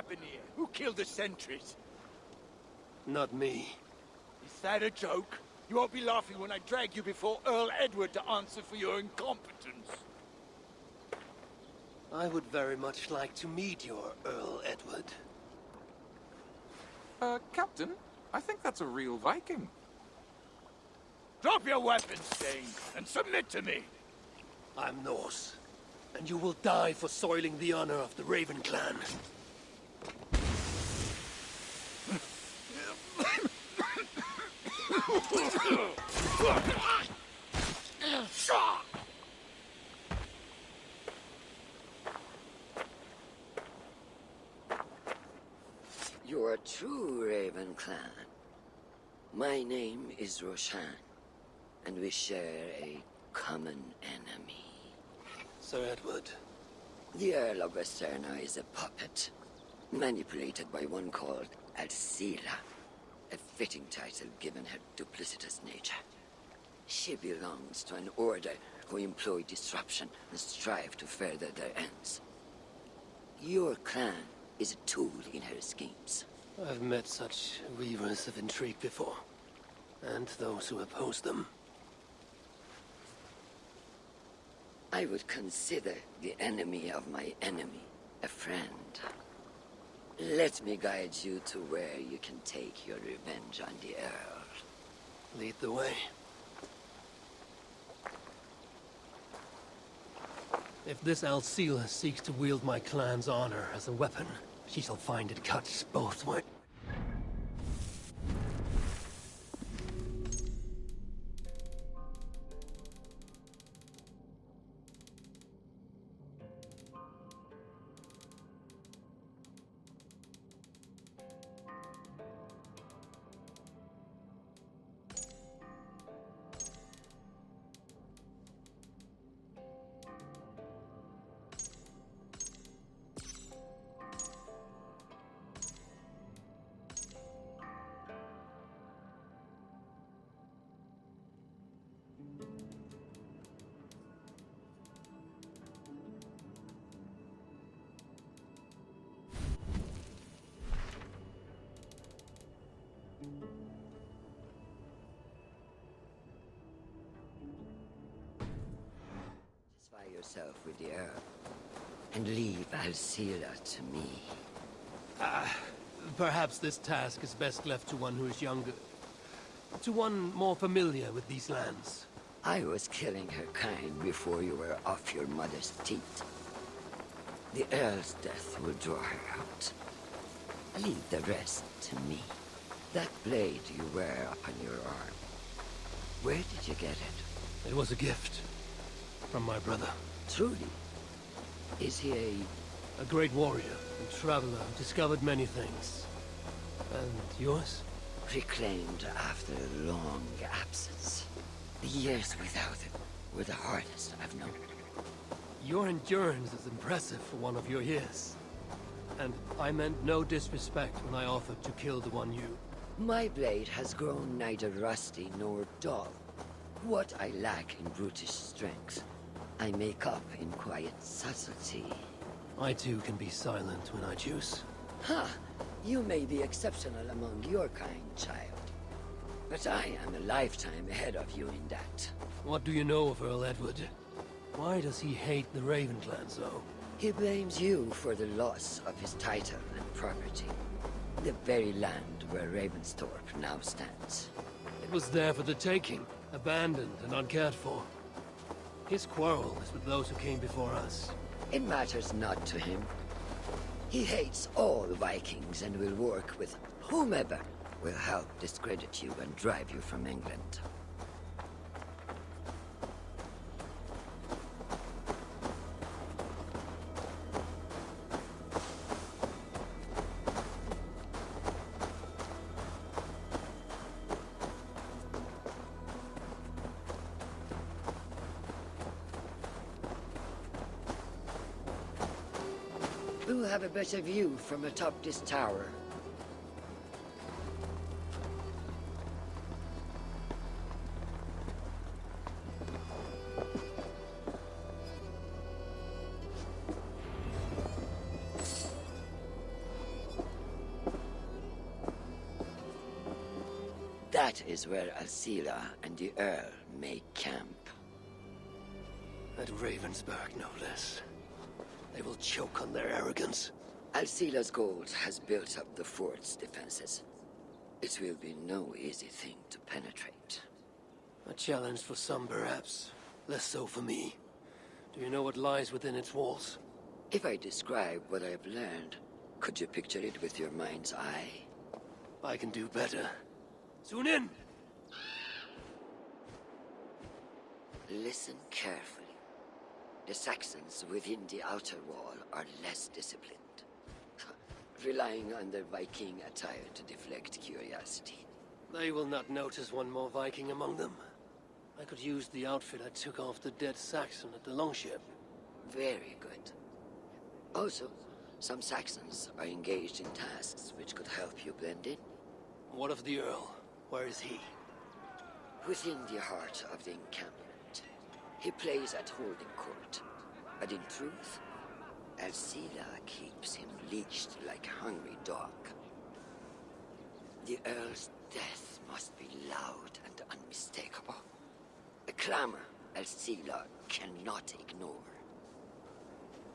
happened here? Who killed the sentries? Not me. Is that a joke? You won't be laughing when I drag you before Earl Edward to answer for your incompetence. I would very much like to meet your Earl Edward. Captain, I think that's a real Viking. Drop your weapons, Stain, and submit to me. I'm Norse, and you will die for soiling the honor of the Raven clan. You're a true Raven clan. My name is Roshan, and we share a common enemy. Sir Edward. The Earl of Westerna is a puppet, manipulated by one called Alcila, a fitting title given her duplicitous nature. She belongs to an order who employ disruption and strive to further their ends. Your clan is a tool in her schemes. I've met such weavers of intrigue before, and those who oppose them. I would consider the enemy of my enemy a friend. Let me guide you to where you can take your revenge on the Earl. Lead the way. If this Alcila seeks to wield my clan's honor as a weapon, she shall find it cuts both ways. Satisfy yourself with the Earl, and leave Alcila to me. Perhaps this task is best left to one who is younger. To one more familiar with these lands. I was killing her kind before you were off your mother's teat. The Earl's death will draw her out. Leave the rest to me. That blade you wear upon your arm, where did you get it? It was a gift. From my brother. Truly? Is he A great warrior and traveler who discovered many things. And yours? reclaimed after a long absence? The years without it were the hardest I've known. Your endurance is impressive for one of your years. And I meant no disrespect when I offered to kill the one you... My blade has grown neither rusty nor dull. What I lack in brutish strength, I make up in quiet subtlety. I too can be silent when I choose. Ha! You may be exceptional among your kind, child. But I am a lifetime ahead of you in that. What do you know of Earl Edward? Why does he hate the Raven clan so? He blames you for the loss of his title and property. The very land where Ravensthorpe now stands. It was there for the taking, abandoned and uncared for. His quarrel is with those who came before us. It matters not to him. He hates all Vikings and will work with whomever will help discredit you and drive you from England. We'll have a better view from atop this tower. That is where Alcila and the Earl make camp. At Ravensburg, no less. They will choke on their arrogance. Alcila's gold has built up the fort's defenses. It will be no easy thing to penetrate. A challenge for some, perhaps. Less so for me. Do you know what lies within its walls? If I describe what I've learned, could you picture it with your mind's eye? I can do better. Soon in! Listen carefully. The Saxons within the outer wall are less disciplined, relying on their Viking attire to deflect curiosity. They will not notice one more Viking among them. I could use the outfit I took off the dead Saxon at the Longship. Very good. Also, some Saxons are engaged in tasks which could help you blend in. What of the Earl? Where is he? Within the heart of the encampment. He plays at holding court, but in truth, Alcila keeps him leashed like a hungry dog. The Earl's death must be loud and unmistakable. A clamor Alcila cannot ignore.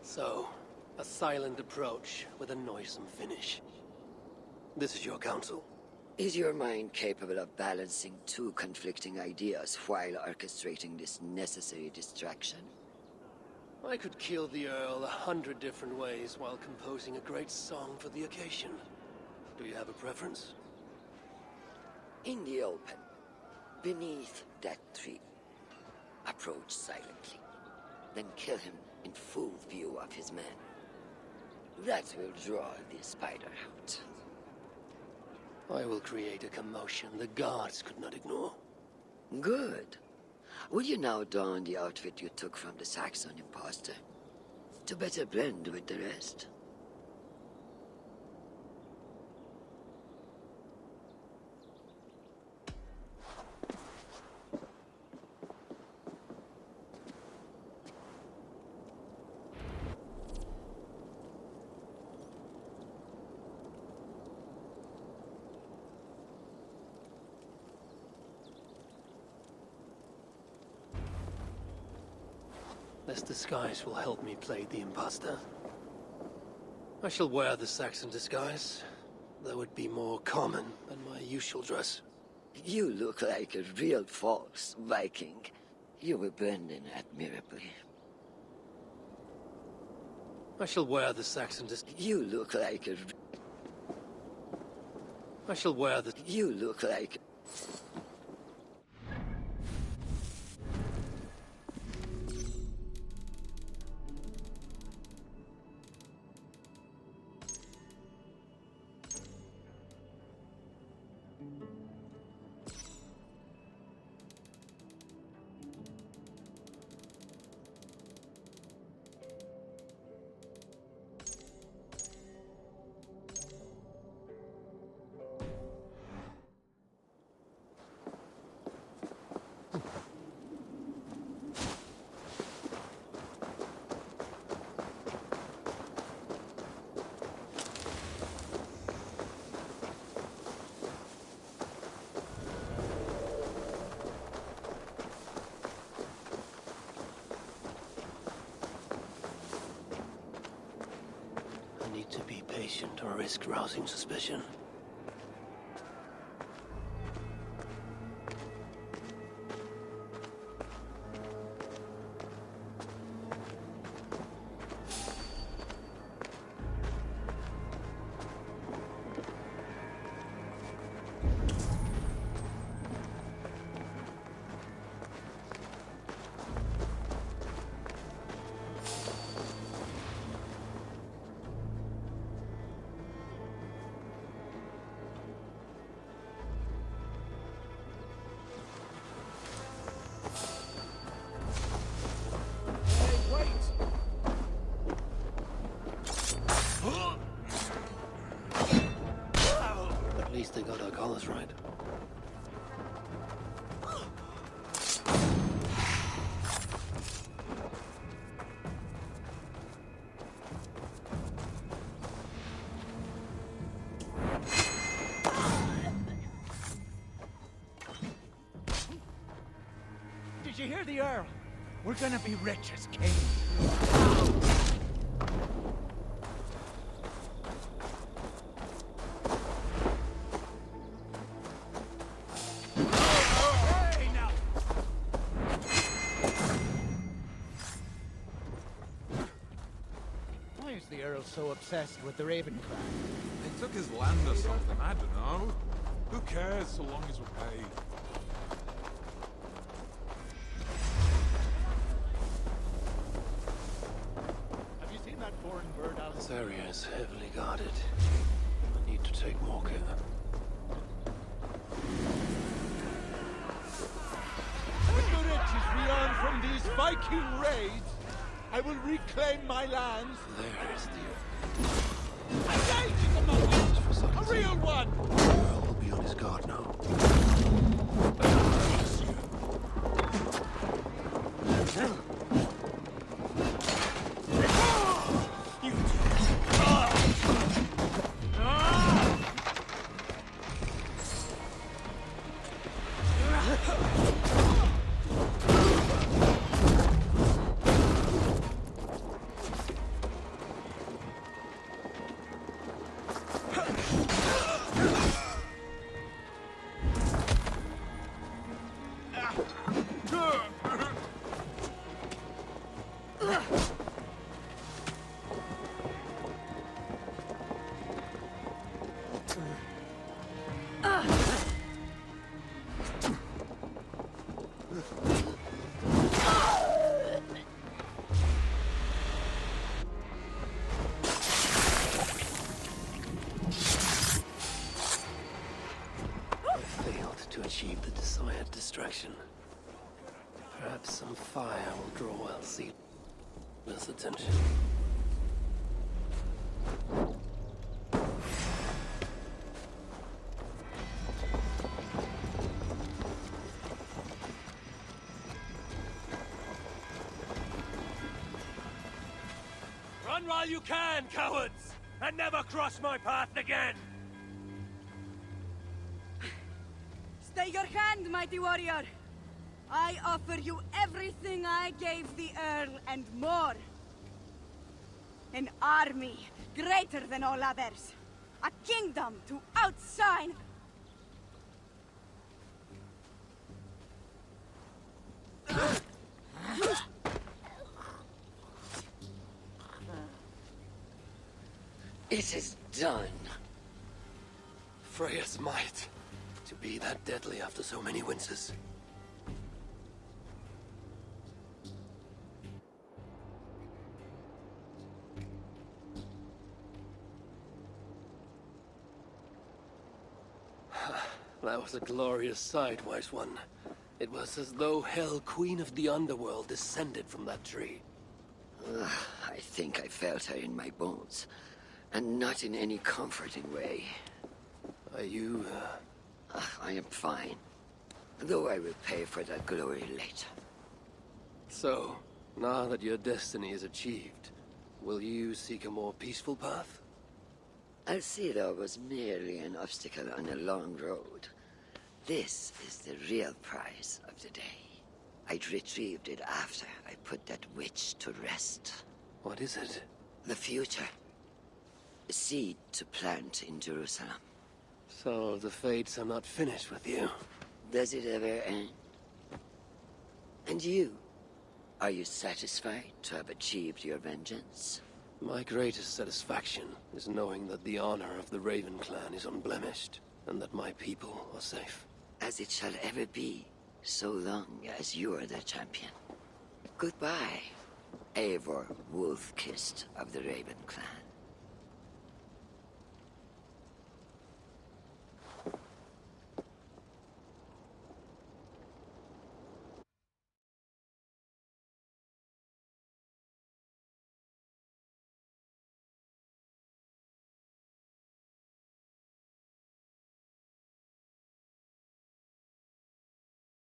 So, a silent approach with a noisome finish. This is your counsel. Is your mind capable of balancing two conflicting ideas while orchestrating this necessary distraction? I could kill the Earl 100 different ways while composing a great song for the occasion. Do you have a preference? In the open, beneath that tree. Approach silently, then kill him in full view of his men. That will draw the spider out. I will create a commotion the guards could not ignore. Good. Will you now don the outfit you took from the Saxon imposter? To better blend with the rest? This disguise will help me play the imposter. I shall wear the Saxon disguise, though it be more common than my usual dress. You look like a real false Viking. You will blend in admirably. I shall wear the Saxon disguise. You look like a... I shall wear the... You look like... To be patient or risk rousing suspicion. Did you hear the Earl? We're gonna be rich as kings. Hey, now! Why is the Earl so obsessed with the Raven clan? They took his land or something, I don't know. Who cares so long as we're paid? Have you seen that foreign bird out? This area is heavily guarded. I need to take more care. With the riches we earn from these Viking raids, I will reclaim my lands. There is the Engage in the moment! A real one! Earl will be on his guard now. To achieve the desired distraction. Perhaps some fire will draw Elsila's attention. Run while you can, cowards! And never cross my path again! Stay your hand, mighty warrior! I offer you everything I gave the Earl and more. An army greater than all others. A kingdom to outshine. It is done. Freya's might. To be that deadly after so many winters. That was a glorious sight, Wise One. It was as though Hel, Queen of the Underworld, descended from that tree. I think I felt her in my bones, and not in any comforting way. Are you, I am fine, though I will pay for that glory later. So, now that your destiny is achieved, will you seek a more peaceful path? Alcira was merely an obstacle on a long road. This is the real prize of the day. I'd retrieved it after I put that witch to rest. What is it? The future. A seed to plant in Jerusalem. So the fates are not finished with you. Does it ever end? And you? Are you satisfied to have achieved your vengeance? My greatest satisfaction is knowing that the honor of the Raven clan is unblemished, and that my people are safe. As it shall ever be, so long as you are the champion. Goodbye, Eivor Wolf-Kissed of the Raven clan.